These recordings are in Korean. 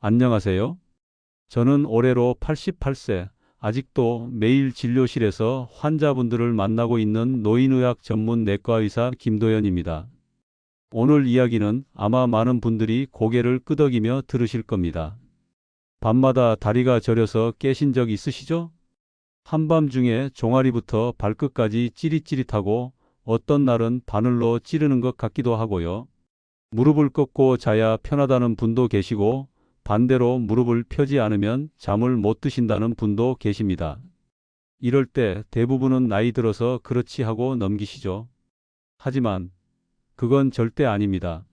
안녕하세요. 저는 올해로 88세, 아직도 매일 진료실에서 환자분들을 만나고 있는 노인의학 전문 내과의사 김도연입니다. 오늘 이야기는 아마 많은 분들이 고개를 끄덕이며 들으실 겁니다. 밤마다 다리가 저려서 깨신 적 있으시죠? 한밤중에 종아리부터 발끝까지 찌릿찌릿하고 어떤 날은 바늘로 찌르는 것 같기도 하고요. 무릎을 꺾고 자야 편하다는 분도 계시고 반대로 무릎을 펴지 않으면 잠을 못 드신다는 분도 계십니다. 이럴 때 대부분은 나이 들어서 그렇지 하고 넘기시죠. 하지만 그건 절대 아닙니다.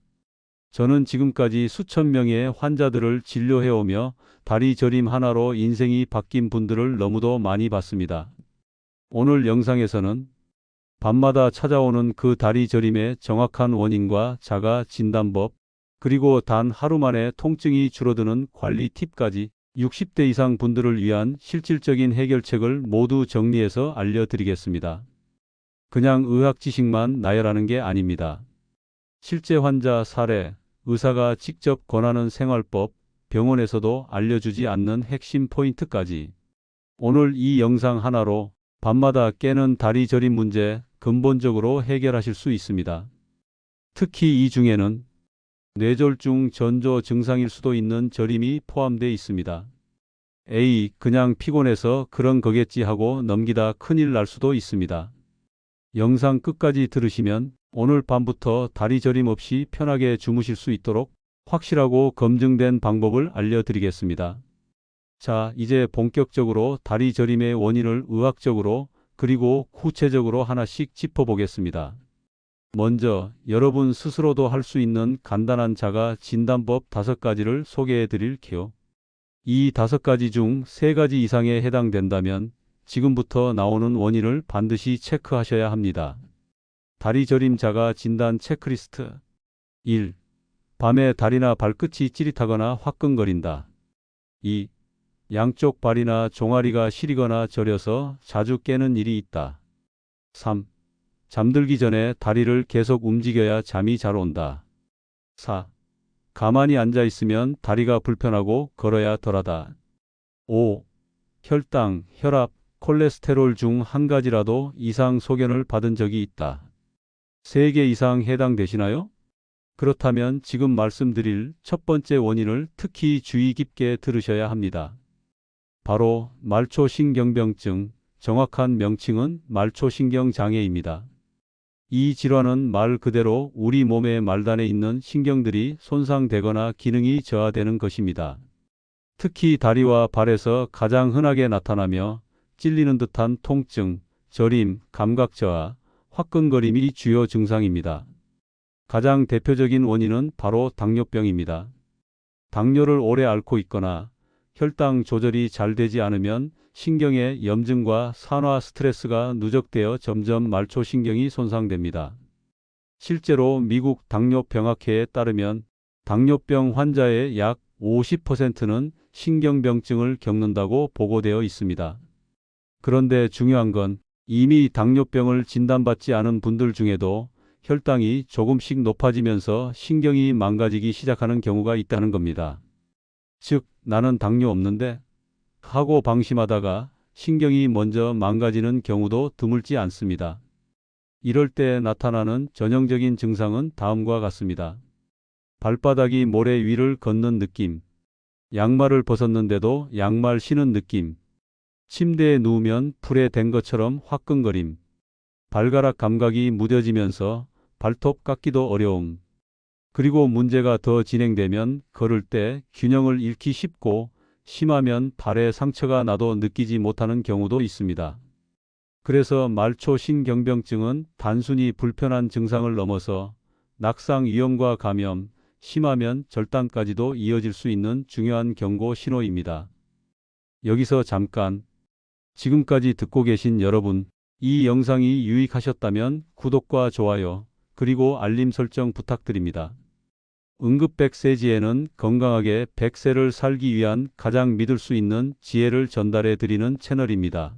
저는 지금까지 수천 명의 환자들을 진료해오며 다리 저림 하나로 인생이 바뀐 분들을 너무도 많이 봤습니다. 오늘 영상에서는 밤마다 찾아오는 그 다리 저림의 정확한 원인과 자가 진단법, 그리고 단 하루 만에 통증이 줄어드는 관리 팁까지 60대 이상 분들을 위한 실질적인 해결책을 모두 정리해서 알려드리겠습니다. 그냥 의학 지식만 나열하는 게 아닙니다. 실제 환자 사례, 의사가 직접 권하는 생활법, 병원에서도 알려주지 않는 핵심 포인트까지. 오늘 이 영상 하나로 밤마다 깨는 다리 저림 문제 근본적으로 해결하실 수 있습니다. 특히 이 중에는 뇌졸중 전조 증상일 수도 있는 저림이 포함되어 있습니다. 에이, 그냥 피곤해서 그런 거겠지 하고 넘기다 큰일 날 수도 있습니다. 영상 끝까지 들으시면 오늘 밤부터 다리 저림 없이 편하게 주무실 수 있도록 확실하고 검증된 방법을 알려드리겠습니다. 자, 이제 본격적으로 다리 저림의 원인을 의학적으로 그리고 구체적으로 하나씩 짚어보겠습니다. 먼저 여러분 스스로도 할 수 있는 간단한 자가 진단법 5가지를 소개해 드릴게요. 이 5가지 중 3가지 이상에 해당된다면 지금부터 나오는 원인을 반드시 체크하셔야 합니다. 다리 저림 자가 진단 체크리스트 1. 밤에 다리나 발끝이 찌릿하거나 화끈거린다. 2. 양쪽 발이나 종아리가 시리거나 저려서 자주 깨는 일이 있다. 3. 잠들기 전에 다리를 계속 움직여야 잠이 잘 온다. 4. 가만히 앉아 있으면 다리가 불편하고 걸어야 덜하다. 5. 혈당, 혈압, 콜레스테롤 중 한 가지라도 이상 소견을 받은 적이 있다. 3개 이상 해당되시나요? 그렇다면 지금 말씀드릴 첫 번째 원인을 특히 주의 깊게 들으셔야 합니다. 바로 말초신경병증, 정확한 명칭은 말초신경장애입니다. 이 질환은 말 그대로 우리 몸의 말단에 있는 신경들이 손상되거나 기능이 저하되는 것입니다. 특히 다리와 발에서 가장 흔하게 나타나며 찔리는 듯한 통증, 저림, 감각 저하, 화끈거림이 주요 증상입니다. 가장 대표적인 원인은 바로 당뇨병입니다. 당뇨를 오래 앓고 있거나 혈당 조절이 잘 되지 않으면 신경의 염증과 산화 스트레스가 누적되어 점점 말초신경이 손상됩니다. 실제로 미국 당뇨병학회에 따르면 당뇨병 환자의 약 50%는 신경병증을 겪는다고 보고되어 있습니다. 그런데 중요한 건 이미 당뇨병을 진단받지 않은 분들 중에도 혈당이 조금씩 높아지면서 신경이 망가지기 시작하는 경우가 있다는 겁니다. 즉, 나는 당뇨 없는데 하고 방심하다가 신경이 먼저 망가지는 경우도 드물지 않습니다. 이럴 때 나타나는 전형적인 증상은 다음과 같습니다. 발바닥이 모래 위를 걷는 느낌, 양말을 벗었는데도 양말 신은 느낌, 침대에 누우면 풀에 댄 것처럼 화끈거림, 발가락 감각이 무뎌지면서 발톱 깎기도 어려움, 그리고 문제가 더 진행되면 걸을 때 균형을 잃기 쉽고 심하면 발에 상처가 나도 느끼지 못하는 경우도 있습니다. 그래서 말초신경병증은 단순히 불편한 증상을 넘어서 낙상 위험과 감염, 심하면 절단까지도 이어질 수 있는 중요한 경고 신호입니다. 여기서 잠깐, 지금까지 듣고 계신 여러분, 이 영상이 유익하셨다면 구독과 좋아요, 그리고 알림 설정 부탁드립니다. 응급 100세지에는 건강하게 100세를 살기 위한 가장 믿을 수 있는 지혜를 전달해 드리는 채널입니다.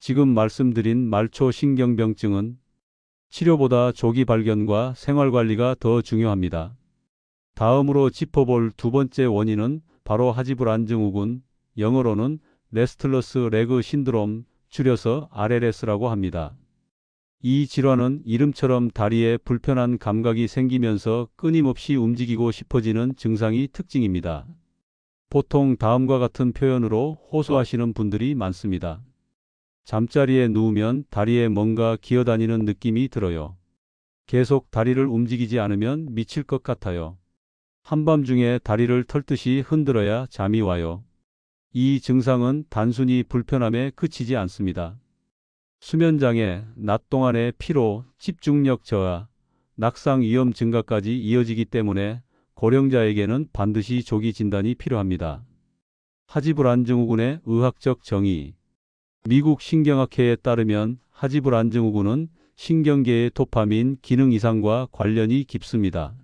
지금 말씀드린 말초신경병증은 치료보다 조기 발견과 생활관리가 더 중요합니다. 다음으로 짚어볼 두 번째 원인은 바로 하지불안 증후군, 영어로는 레스틀러스 레그 신드롬, 줄여서 RLS라고 합니다. 이 질환은 이름처럼 다리에 불편한 감각이 생기면서 끊임없이 움직이고 싶어지는 증상이 특징입니다. 보통 다음과 같은 표현으로 호소하시는 분들이 많습니다. 잠자리에 누우면 다리에 뭔가 기어다니는 느낌이 들어요. 계속 다리를 움직이지 않으면 미칠 것 같아요. 한밤중에 다리를 털듯이 흔들어야 잠이 와요. 이 증상은 단순히 불편함에 그치지 않습니다. 수면장애, 낮 동안의 피로, 집중력 저하, 낙상 위험 증가까지 이어지기 때문에 고령자에게는 반드시 조기 진단이 필요합니다. 하지불안 증후군의 의학적 정의. 미국 신경학회에 따르면 하지불안 증후군은 신경계의 도파민 기능 이상과 관련이 깊습니다.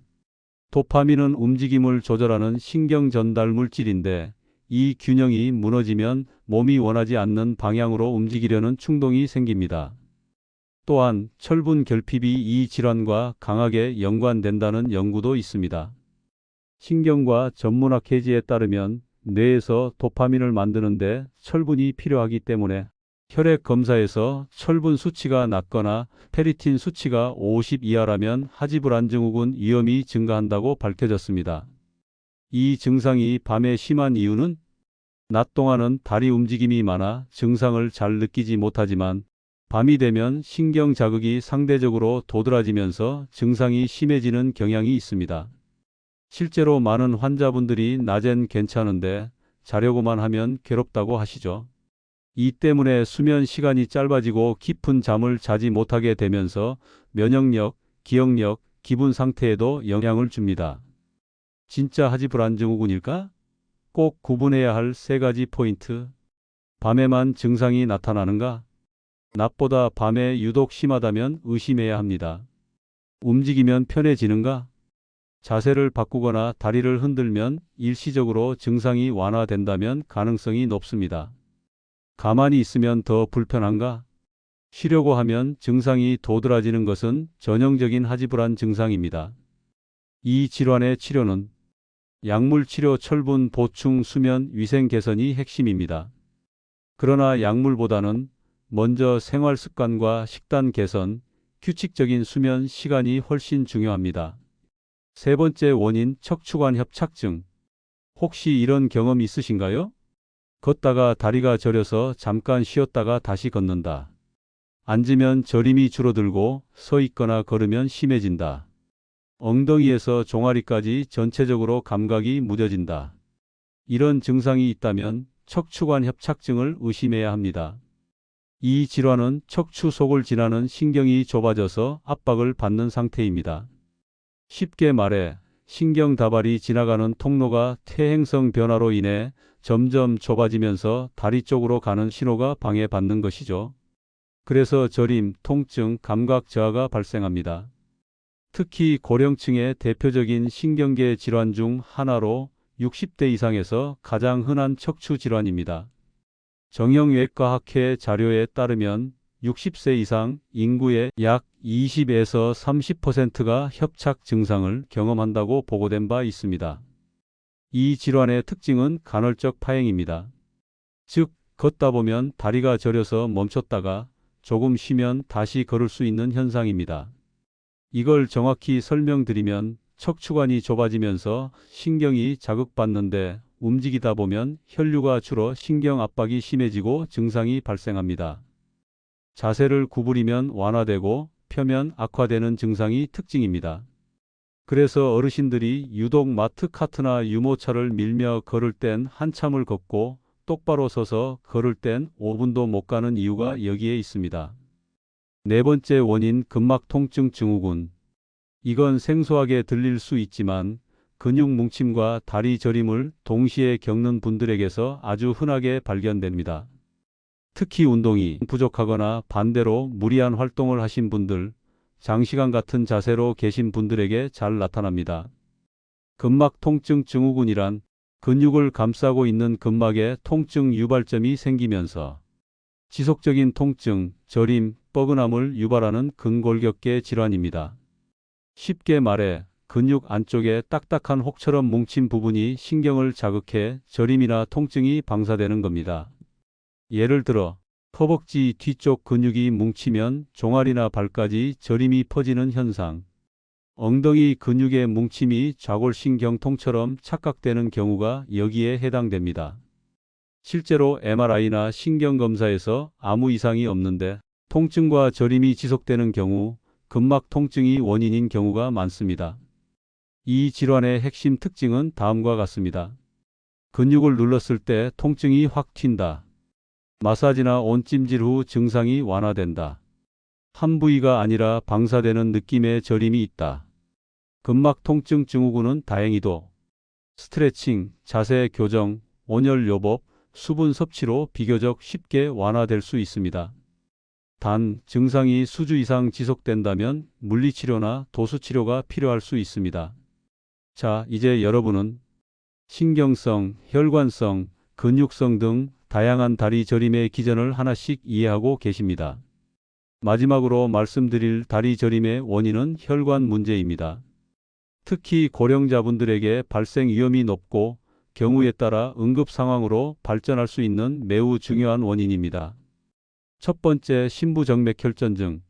도파민은 움직임을 조절하는 신경 전달 물질인데 이 균형이 무너지면 몸이 원하지 않는 방향으로 움직이려는 충동이 생깁니다. 또한 철분 결핍이 이 질환과 강하게 연관된다는 연구도 있습니다. 신경과 전문학회지에 따르면 뇌에서 도파민을 만드는데 철분이 필요하기 때문에 혈액 검사에서 철분 수치가 낮거나 페리틴 수치가 50 이하라면 하지불안 증후군 위험이 증가한다고 밝혀졌습니다. 이 증상이 밤에 심한 이유는 낮 동안은 다리 움직임이 많아 증상을 잘 느끼지 못하지만 밤이 되면 신경 자극이 상대적으로 도드라지면서 증상이 심해지는 경향이 있습니다. 실제로 많은 환자분들이 낮엔 괜찮은데 자려고만 하면 괴롭다고 하시죠. 이 때문에 수면 시간이 짧아지고 깊은 잠을 자지 못하게 되면서 면역력, 기억력, 기분 상태에도 영향을 줍니다. 진짜 하지불안 증후군일까? 꼭 구분해야 할 3가지 포인트. 밤에만 증상이 나타나는가? 낮보다 밤에 유독 심하다면 의심해야 합니다. 움직이면 편해지는가? 자세를 바꾸거나 다리를 흔들면 일시적으로 증상이 완화된다면 가능성이 높습니다. 가만히 있으면 더 불편한가? 쉬려고 하면 증상이 도드라지는 것은 전형적인 하지불안 증상입니다. 이 질환의 치료는 약물 치료, 철분 보충, 수면 위생 개선이 핵심입니다. 그러나 약물보다는 먼저 생활 습관과 식단 개선, 규칙적인 수면 시간이 훨씬 중요합니다. 3번째 원인, 척추관 협착증. 혹시 이런 경험 있으신가요? 걷다가 다리가 저려서 잠깐 쉬었다가 다시 걷는다. 앉으면 저림이 줄어들고 서 있거나 걸으면 심해진다. 엉덩이에서 종아리까지 전체적으로 감각이 무뎌진다. 이런 증상이 있다면 척추관 협착증을 의심해야 합니다. 이 질환은 척추 속을 지나는 신경이 좁아져서 압박을 받는 상태입니다. 쉽게 말해 신경 다발이 지나가는 통로가 퇴행성 변화로 인해 점점 좁아지면서 다리 쪽으로 가는 신호가 방해받는 것이죠. 그래서 저림, 통증, 감각 저하가 발생합니다. 특히 고령층의 대표적인 신경계 질환 중 하나로 60대 이상에서 가장 흔한 척추 질환입니다. 정형외과학회 자료에 따르면 60세 이상 인구의 약 20에서 30%가 협착 증상을 경험한다고 보고된 바 있습니다. 이 질환의 특징은 간헐적 파행입니다. 즉, 걷다 보면 다리가 저려서 멈췄다가 조금 쉬면 다시 걸을 수 있는 현상입니다. 이걸 정확히 설명드리면 척추관이 좁아지면서 신경이 자극받는데 움직이다 보면 혈류가 줄어 신경 압박이 심해지고 증상이 발생합니다. 자세를 구부리면 완화되고 펴면 악화되는 증상이 특징입니다. 그래서 어르신들이 유독 마트 카트나 유모차를 밀며 걸을 땐 한참을 걷고 똑바로 서서 걸을 땐 5분도 못 가는 이유가 여기에 있습니다. 4번째 원인, 근막 통증 증후군. 이건 생소하게 들릴 수 있지만 근육 뭉침과 다리 저림을 동시에 겪는 분들에게서 아주 흔하게 발견됩니다. 특히 운동이 부족하거나 반대로 무리한 활동을 하신 분들, 장시간 같은 자세로 계신 분들에게 잘 나타납니다. 근막 통증 증후군이란 근육을 감싸고 있는 근막에 통증 유발점이 생기면서 지속적인 통증, 저림, 뻐근함을 유발하는 근골격계 질환입니다. 쉽게 말해 근육 안쪽에 딱딱한 혹처럼 뭉친 부분이 신경을 자극해 저림이나 통증이 방사되는 겁니다. 예를 들어 허벅지 뒤쪽 근육이 뭉치면 종아리나 발까지 저림이 퍼지는 현상, 엉덩이 근육의 뭉침이 좌골신경통처럼 착각되는 경우가 여기에 해당됩니다. 실제로 MRI나 신경검사에서 아무 이상이 없는데 통증과 저림이 지속되는 경우 근막 통증이 원인인 경우가 많습니다. 이 질환의 핵심 특징은 다음과 같습니다. 근육을 눌렀을 때 통증이 확 튄다. 마사지나 온찜질 후 증상이 완화된다. 한 부위가 아니라 방사되는 느낌의 저림이 있다. 근막 통증 증후군은 다행히도 스트레칭, 자세 교정, 온열 요법, 수분 섭취로 비교적 쉽게 완화될 수 있습니다. 단, 증상이 수주 이상 지속된다면 물리치료나 도수치료가 필요할 수 있습니다. 자, 이제 여러분은 신경성, 혈관성, 근육성 등 다양한 다리 저림의 기전을 하나씩 이해하고 계십니다. 마지막으로 말씀드릴 다리 저림의 원인은 혈관 문제입니다. 특히 고령자분들에게 발생 위험이 높고 경우에 따라 응급 상황으로 발전할 수 있는 매우 중요한 원인입니다. 첫 번째, 심부정맥혈전증.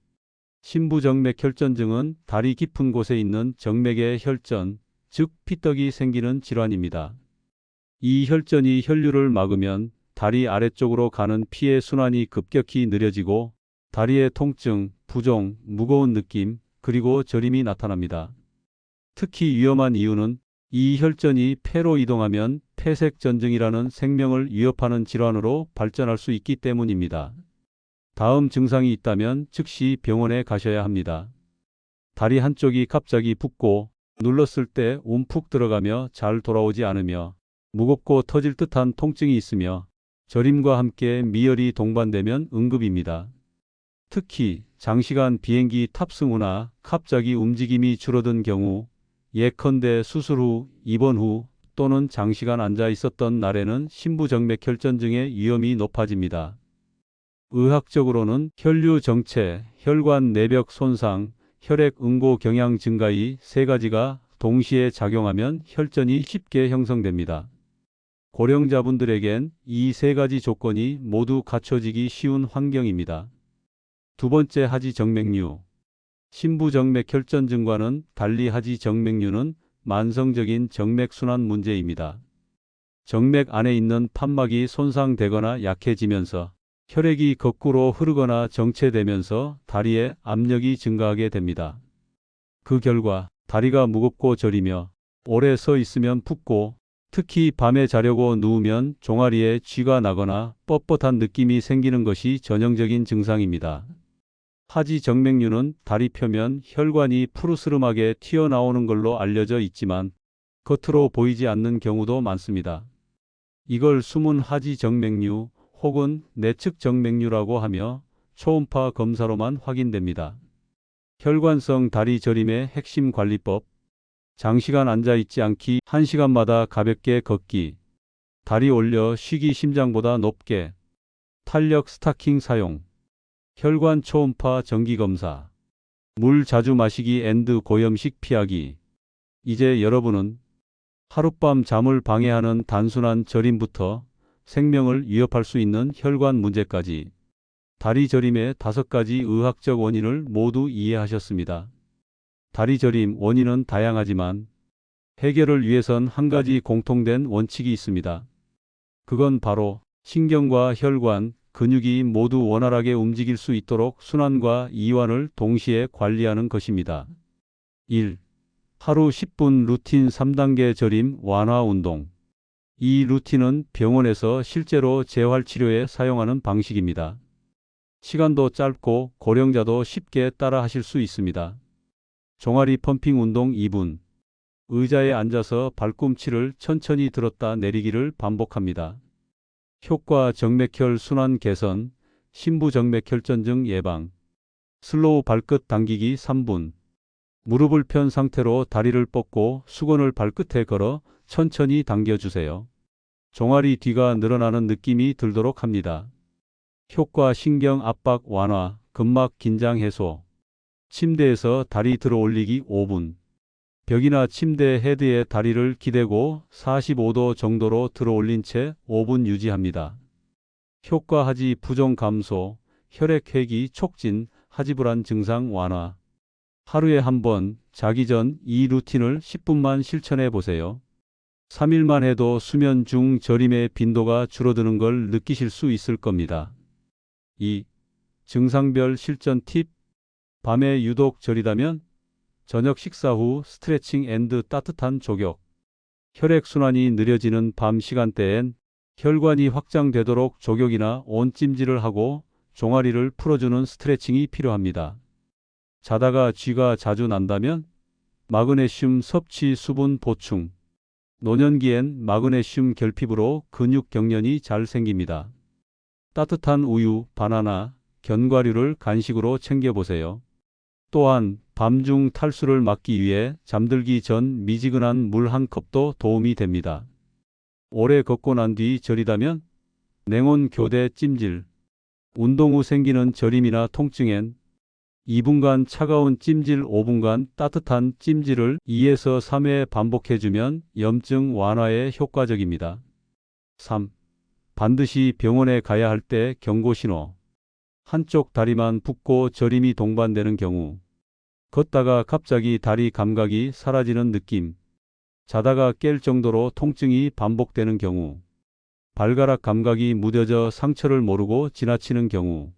심부정맥혈전증은 다리 깊은 곳에 있는 정맥의 혈전, 즉 피떡이 생기는 질환입니다. 이 혈전이 혈류를 막으면 다리 아래쪽으로 가는 피의 순환이 급격히 느려지고 다리의 통증, 부종, 무거운 느낌, 그리고 저림이 나타납니다. 특히 위험한 이유는 이 혈전이 폐로 이동하면 폐색전증이라는 생명을 위협하는 질환으로 발전할 수 있기 때문입니다. 다음 증상이 있다면 즉시 병원에 가셔야 합니다. 다리 한쪽이 갑자기 붓고 눌렀을 때 움푹 들어가며 잘 돌아오지 않으며 무겁고 터질 듯한 통증이 있으며 저림과 함께 미열이 동반되면 응급입니다. 특히 장시간 비행기 탑승 후나 갑자기 움직임이 줄어든 경우, 예컨대 수술 후, 입원 후 또는 장시간 앉아 있었던 날에는 심부정맥혈전증의 위험이 높아집니다. 의학적으로는 혈류 정체, 혈관 내벽 손상, 혈액 응고 경향 증가 이 세 가지가 동시에 작용하면 혈전이 쉽게 형성됩니다. 고령자분들에겐 이 세 가지 조건이 모두 갖춰지기 쉬운 환경입니다. 두 번째, 하지정맥류. 심부정맥혈전증과는 달리 하지정맥류는 만성적인 정맥순환 문제입니다. 정맥 안에 있는 판막이 손상되거나 약해지면서 혈액이 거꾸로 흐르거나 정체되면서 다리에 압력이 증가하게 됩니다. 그 결과 다리가 무겁고 저리며 오래 서 있으면 붓고 특히 밤에 자려고 누우면 종아리에 쥐가 나거나 뻣뻣한 느낌이 생기는 것이 전형적인 증상입니다. 하지정맥류는 다리 표면 혈관이 푸르스름하게 튀어나오는 걸로 알려져 있지만 겉으로 보이지 않는 경우도 많습니다. 이걸 숨은 하지정맥류 혹은 내측정맥류라고 하며 초음파 검사로만 확인됩니다. 혈관성 다리 저림의 핵심 관리법. 장시간 앉아 있지 않기, 1시간마다 가볍게 걷기, 다리 올려 쉬기 심장보다 높게, 탄력 스타킹 사용, 혈관 초음파 정기검사, 물 자주 마시기 앤드 고염식 피하기. 이제 여러분은 하룻밤 잠을 방해하는 단순한 저림부터 생명을 위협할 수 있는 혈관 문제까지 다리 저림의 5가지 의학적 원인을 모두 이해하셨습니다. 다리 저림 원인은 다양하지만 해결을 위해선 한 가지 공통된 원칙이 있습니다. 그건 바로 신경과 혈관, 근육이 모두 원활하게 움직일 수 있도록 순환과 이완을 동시에 관리하는 것입니다. 1. 하루 10분 루틴 3단계 저림 완화 운동. 이 루틴은 병원에서 실제로 재활치료에 사용하는 방식입니다. 시간도 짧고 고령자도 쉽게 따라 하실 수 있습니다. 종아리 펌핑 운동 2분. 의자에 앉아서 발꿈치를 천천히 들었다 내리기를 반복합니다. 효과 정맥혈 순환 개선, 심부정맥혈전증 예방. 슬로우 발끝 당기기 3분. 무릎을 편 상태로 다리를 뻗고 수건을 발끝에 걸어 천천히 당겨주세요. 종아리 뒤가 늘어나는 느낌이 들도록 합니다. 효과 신경 압박 완화, 근막 긴장 해소. 침대에서 다리 들어 올리기 5분. 벽이나 침대 헤드에 다리를 기대고 45도 정도로 들어 올린 채 5분 유지합니다. 효과 하지 부종 감소, 혈액 회기 촉진, 하지 불안 증상 완화. 하루에 한 번, 자기 전 이 루틴을 10분만 실천해 보세요. 3일만 해도 수면 중 저림의 빈도가 줄어드는 걸 느끼실 수 있을 겁니다. 2. 증상별 실전 팁. 밤에 유독 저리다면 저녁 식사 후 스트레칭 앤드 따뜻한 족욕. 혈액순환이 느려지는 밤 시간대엔 혈관이 확장되도록 족욕이나 온찜질을 하고 종아리를 풀어주는 스트레칭이 필요합니다. 자다가 쥐가 자주 난다면 마그네슘 섭취 수분 보충. 노년기엔 마그네슘 결핍으로 근육 경련이 잘 생깁니다. 따뜻한 우유, 바나나, 견과류를 간식으로 챙겨보세요. 또한 밤중 탈수를 막기 위해 잠들기 전 미지근한 물 한 컵도 도움이 됩니다. 오래 걷고 난 뒤 저리다면 냉온 교대 찜질. 운동 후 생기는 저림이나 통증엔 2분간 차가운 찜질, 5분간 따뜻한 찜질을 2에서 3회 반복해주면 염증 완화에 효과적입니다. 3. 반드시 병원에 가야 할 때 경고 신호. 한쪽 다리만 붓고 저림이 동반되는 경우. 걷다가 갑자기 다리 감각이 사라지는 느낌. 자다가 깰 정도로 통증이 반복되는 경우. 발가락 감각이 무뎌져 상처를 모르고 지나치는 경우.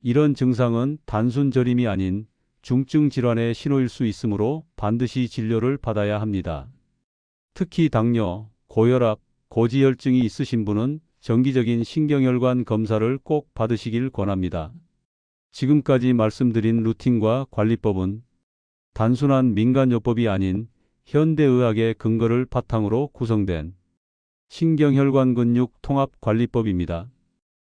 이런 증상은 단순 저림이 아닌 중증 질환의 신호일 수 있으므로 반드시 진료를 받아야 합니다. 특히 당뇨, 고혈압, 고지혈증이 있으신 분은 정기적인 신경혈관 검사를 꼭 받으시길 권합니다. 지금까지 말씀드린 루틴과 관리법은 단순한 민간요법이 아닌 현대의학의 근거를 바탕으로 구성된 신경혈관 근육 통합 관리법입니다.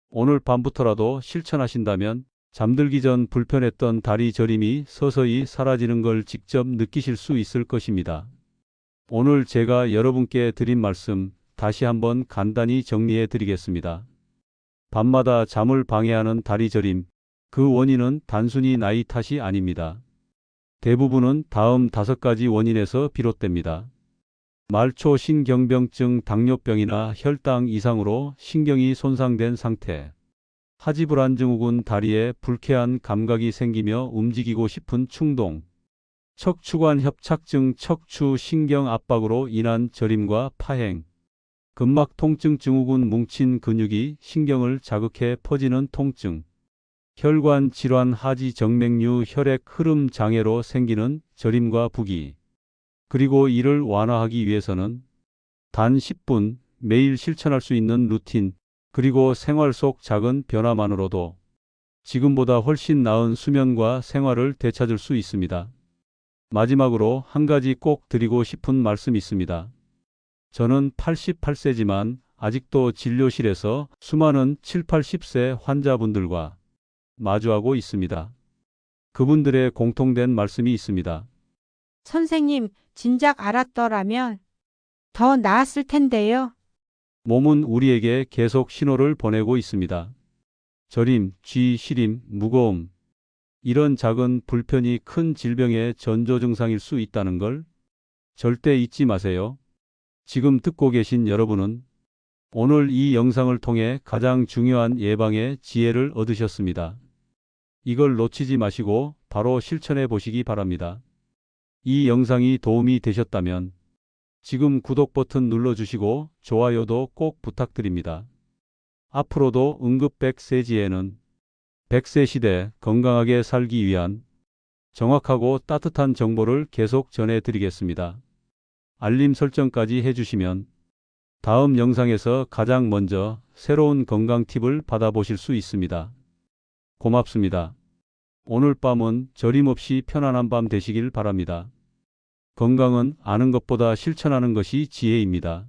오늘 밤부터라도 실천하신다면 잠들기 전 불편했던 다리 저림이 서서히 사라지는 걸 직접 느끼실 수 있을 것입니다. 오늘 제가 여러분께 드린 말씀 다시 한번 간단히 정리해 드리겠습니다. 밤마다 잠을 방해하는 다리 저림, 그 원인은 단순히 나이 탓이 아닙니다. 대부분은 다음 5가지 원인에서 비롯됩니다. 말초 신경병증, 당뇨병이나 혈당 이상으로 신경이 손상된 상태. 하지불안증후군, 다리에 불쾌한 감각이 생기며 움직이고 싶은 충동. 척추관 협착증, 척추 신경 압박으로 인한 저림과 파행. 근막 통증, 증후군, 뭉친 근육이 신경을 자극해 퍼지는 통증. 혈관 질환, 하지 정맥류, 혈액 흐름 장애로 생기는 저림과 부기. 그리고 이를 완화하기 위해서는 단 10분 매일 실천할 수 있는 루틴, 그리고 생활 속 작은 변화만으로도 지금보다 훨씬 나은 수면과 생활을 되찾을 수 있습니다. 마지막으로 한 가지 꼭 드리고 싶은 말씀이 있습니다. 저는 88세지만 아직도 진료실에서 수많은 7, 80세 환자분들과 마주하고 있습니다. 그분들의 공통된 말씀이 있습니다. 선생님, 진작 알았더라면 더 나았을 텐데요. 몸은 우리에게 계속 신호를 보내고 있습니다. 저림, 쥐, 시림, 무거움. 이런 작은 불편이 큰 질병의 전조 증상일 수 있다는 걸 절대 잊지 마세요. 지금 듣고 계신 여러분은 오늘 이 영상을 통해 가장 중요한 예방의 지혜를 얻으셨습니다. 이걸 놓치지 마시고 바로 실천해 보시기 바랍니다. 이 영상이 도움이 되셨다면 지금 구독 버튼 눌러주시고 좋아요도 꼭 부탁드립니다. 앞으로도 응급 100세지에는 100세 시대 건강하게 살기 위한 정확하고 따뜻한 정보를 계속 전해드리겠습니다. 알림 설정까지 해주시면 다음 영상에서 가장 먼저 새로운 건강 팁을 받아보실 수 있습니다. 고맙습니다. 오늘 밤은 저림 없이 편안한 밤 되시길 바랍니다. 건강은 아는 것보다 실천하는 것이 지혜입니다.